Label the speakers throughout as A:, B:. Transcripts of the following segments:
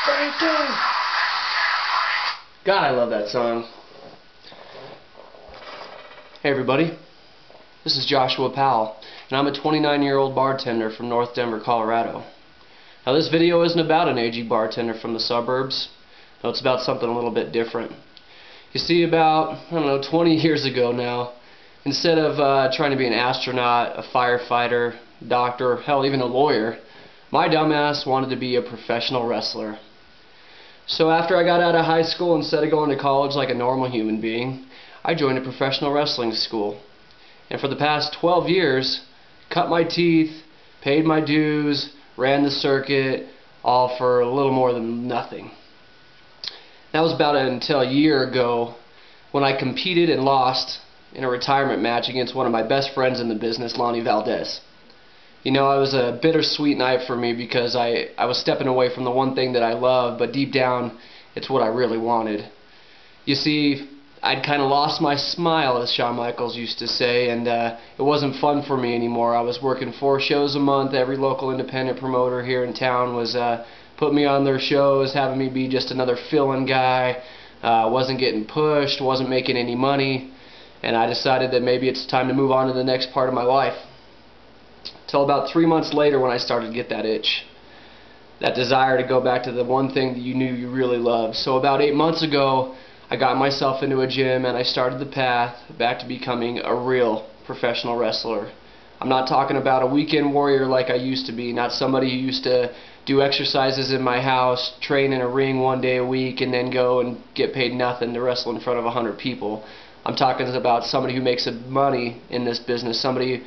A: What are you doing? God, I love that song. Hey everybody, this is Joshua Powell, and I'm a 29-year-old bartender from North Denver, Colorado. Now this video isn't about an aging bartender from the suburbs. No, it's about something a little bit different. You see, about, 20 years ago now, instead of trying to be an astronaut, a firefighter, doctor, hell, even a lawyer, my dumbass wanted to be a professional wrestler. So after I got out of high school, instead of going to college like a normal human being, I joined a professional wrestling school. And for the past 12 years, cut my teeth, paid my dues, ran the circuit, all for a little more than nothing. That was about until a year ago when I competed and lost in a retirement match against one of my best friends in the business, Lonnie Valdez. You know, it was a bittersweet night for me because I was stepping away from the one thing that I love, but deep down, it's what I really wanted. You see, I'd kind of lost my smile, as Shawn Michaels used to say, and it wasn't fun for me anymore. I was working 4 shows a month. Every local independent promoter here in town was putting me on their shows, having me be just another fill-in guy. Wasn't getting pushed, wasn't making any money, and I decided that maybe it's time to move on to the next part of my life. Till about 3 months later when I started to get that itch, that desire to go back to the one thing that you knew you really loved. So about 8 months ago, I got myself into a gym and I started the path back to becoming a real professional wrestler. I'm not talking about a weekend warrior like I used to be, not somebody who used to do exercises in my house, train in a ring 1 day a week, and then go and get paid nothing to wrestle in front of 100 people. I'm talking about somebody who makes money in this business, somebody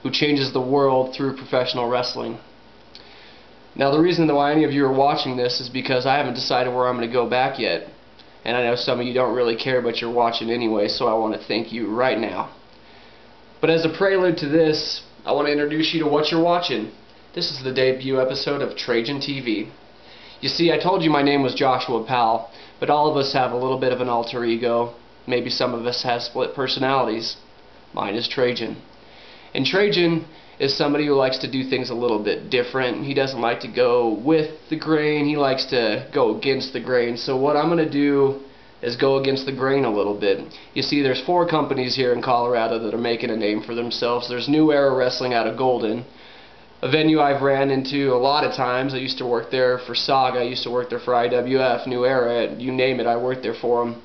A: who changes the world through professional wrestling. Now the reason why any of you are watching this is because I haven't decided where I'm going to go back yet. And I know some of you don't really care, but you're watching anyway, so I want to thank you right now. But as a prelude to this, I want to introduce you to what you're watching. This is the debut episode of Trajan TV. You see, I told you my name was Joshua Powell, but all of us have a little bit of an alter ego. Maybe some of us have split personalities. Mine is Trajan. And Trajan is somebody who likes to do things a little bit different. He doesn't like to go with the grain. He likes to go against the grain. So what I'm going to do is go against the grain a little bit. You see, there's 4 companies here in Colorado that are making a name for themselves. There's New Era Wrestling out of Golden, a venue I've ran into a lot of times. I used to work there for Saga. I used to work there for IWF, New Era, you name it, I worked there for them.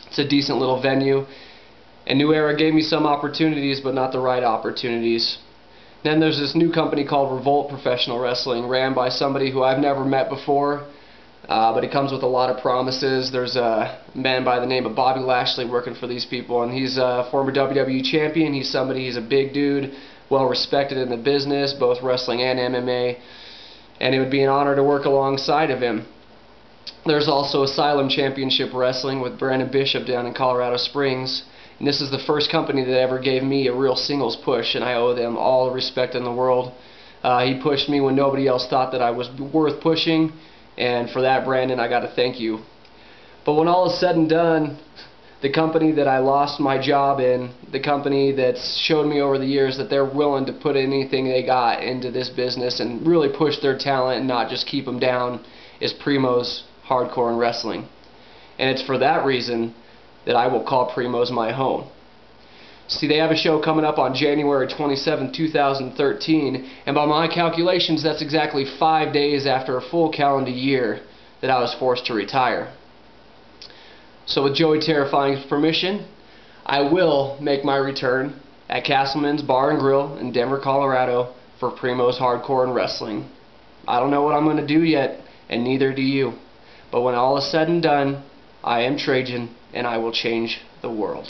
A: It's a decent little venue. And New Era gave me some opportunities, but not the right opportunities. Then there's this new company called Revolt Professional Wrestling, ran by somebody who I've never met before, but it comes with a lot of promises. There's a man by the name of Bobby Lashley working for these people, and he's a former WWE champion. He's a big dude, well respected in the business, both wrestling and MMA, and it would be an honor to work alongside of him. There's also Asylum Championship Wrestling with Brandon Bishop down in Colorado Springs. And this is the first company that ever gave me a real singles push, and I owe them all the respect in the world. He pushed me when nobody else thought that I was worth pushing, and for that, Brandon, I got to thank you. But when all is said and done, the company that I lost my job in, the company that's showed me over the years that they're willing to put anything they got into this business and really push their talent and not just keep them down, is Primo's Hardcore and Wrestling. And it's for that reason that I will call Primo's my home. See, they have a show coming up on January 27, 2013, and by my calculations, that's exactly 5 days after a full calendar year that I was forced to retire. So with Joey Terrifying's permission, I will make my return at Castleman's Bar and Grill in Denver, Colorado for Primo's Hardcore and Wrestling. I don't know what I'm going to do yet, and neither do you. But when all is said and done, I am Trajan, and I will change the world.